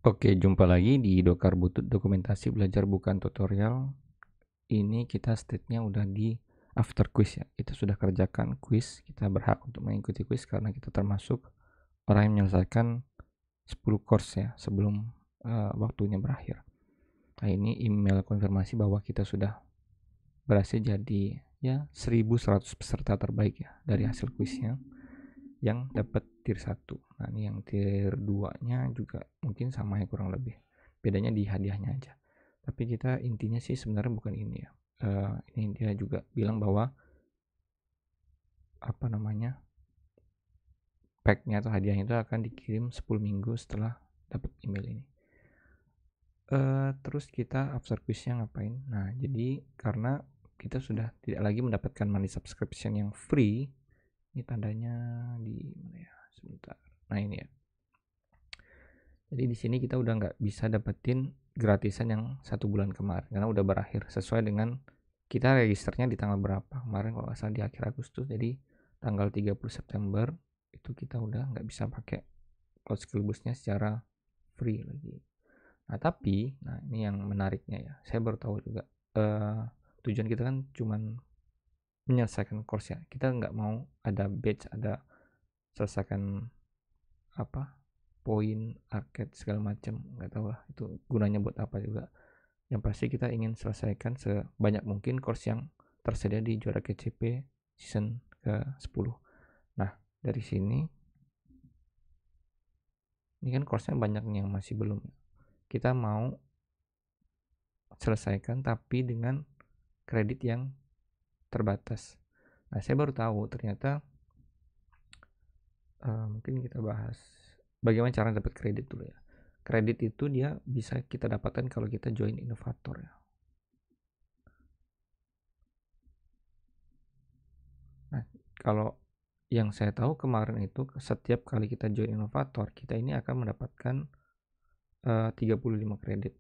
Oke, jumpa lagi di Dokar Butut Dokumentasi Belajar Bukan Tutorial. Ini kita state-nya udah di after quiz ya. Kita sudah kerjakan quiz, kita berhak untuk mengikuti quiz karena kita termasuk orang yang menyelesaikan 10 course ya sebelum waktunya berakhir. Nah, ini email konfirmasi bahwa kita sudah berhasil jadi ya 1100 peserta terbaik ya dari hasil quiznya yang dapat tier 1. Nah, ini yang tier 2-nya juga mungkin sama ya kurang lebih. Bedanya di hadiahnya aja. Tapi kita intinya sih sebenarnya bukan ini ya. Ini dia juga bilang bahwa apa namanya? Pack-nya atau hadiahnya itu akan dikirim 10 minggu setelah dapat email ini. Terus kita after quiz-nya ngapain? Nah, jadi karena kita sudah tidak lagi mendapatkan money subscription yang free. Ini tandanya di mana ya? Sebentar. Nah, ini ya. Jadi di sini kita udah nggak bisa dapetin gratisan yang 1 bulan kemarin karena udah berakhir sesuai dengan kita registernya di tanggal berapa kemarin, kalau nggak salah di akhir Agustus. Jadi tanggal 30 September itu kita udah nggak bisa pakai cloud skill boostnya secara free lagi. Nah tapi, nah ini yang menariknya ya, saya baru tahu juga tujuan kita kan cuman menyelesaikan course ya, kita nggak mau ada badge, ada selesaikan apa poin arcade segala macam, nggak tahu lah itu gunanya buat apa juga. Yang pasti kita ingin selesaikan sebanyak mungkin course yang tersedia di Juara KCP season ke-10. Nah, dari sini ini kan course-nya banyak yang masih belum. Kita mau selesaikan tapi dengan kredit yang terbatas. Nah, saya baru tahu ternyata mungkin kita bahas bagaimana cara dapat kredit dulu ya. Kredit itu dia bisa kita dapatkan kalau kita join inovator ya. Nah, kalau yang saya tahu kemarin itu setiap kali kita join inovator, kita ini akan mendapatkan 35 kredit.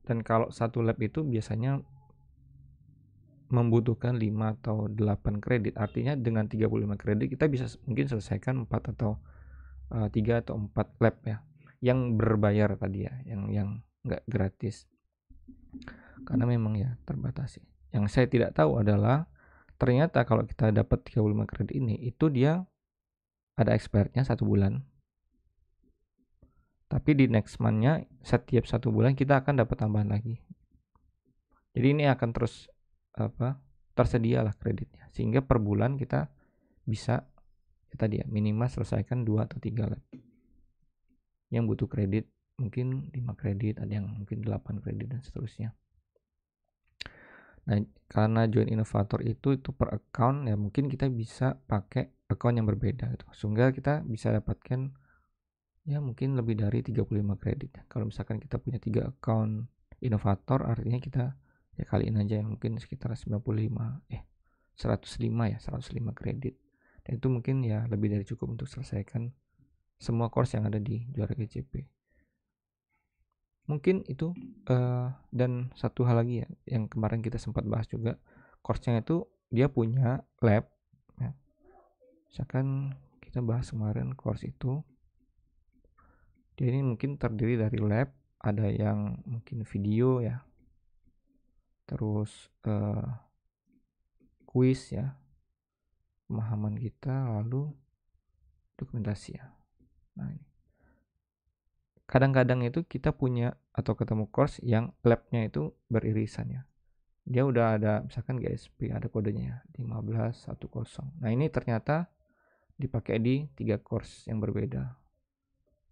Dan kalau satu lab itu biasanya membutuhkan 5 atau 8 kredit. Artinya dengan 35 kredit kita bisa mungkin selesaikan 4 atau 3 atau 4 lab ya. Yang berbayar tadi ya, yang nggak gratis. Karena memang ya terbatasi. Yang saya tidak tahu adalah ternyata kalau kita dapat 35 kredit ini, itu dia ada expirednya 1 bulan. Tapi di next month-nya setiap 1 bulan kita akan dapat tambahan lagi. Jadi ini akan terus tersedia lah kreditnya, sehingga per bulan kita bisa tadi ya minimal selesaikan 2 atau 3 lab. Yang butuh kredit mungkin 5 kredit, ada yang mungkin 8 kredit dan seterusnya. Nah, karena join inovator itu per account ya, mungkin kita bisa pakai account yang berbeda gitu. Sehingga kita bisa dapatkan ya mungkin lebih dari 35 kredit. Kalau misalkan kita punya 3 account inovator, artinya kita ya kaliin aja ya, mungkin sekitar 105 kredit. Dan itu mungkin ya lebih dari cukup untuk selesaikan semua course yang ada di Juara GCP. Mungkin itu dan satu hal lagi ya yang kemarin kita sempat bahas juga, course-nya itu dia punya lab ya. Misalkan kita bahas kemarin course itu dia ini mungkin terdiri dari lab, ada yang mungkin video ya, terus quiz ya, pemahaman kita, lalu dokumentasi ya. Nah ini kadang-kadang itu kita punya atau ketemu course yang labnya itu beririsan ya. Dia udah ada misalkan GSP, ada kodenya ya 1510. Nah ini ternyata dipakai di 3 course yang berbeda,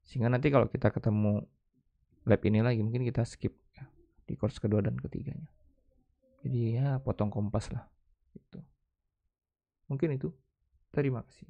sehingga nanti kalau kita ketemu lab ini lagi mungkin kita skip ya, di course kedua dan ketiganya. Jadi ya potong kompas lah gitu. Mungkin itu. Terima kasih.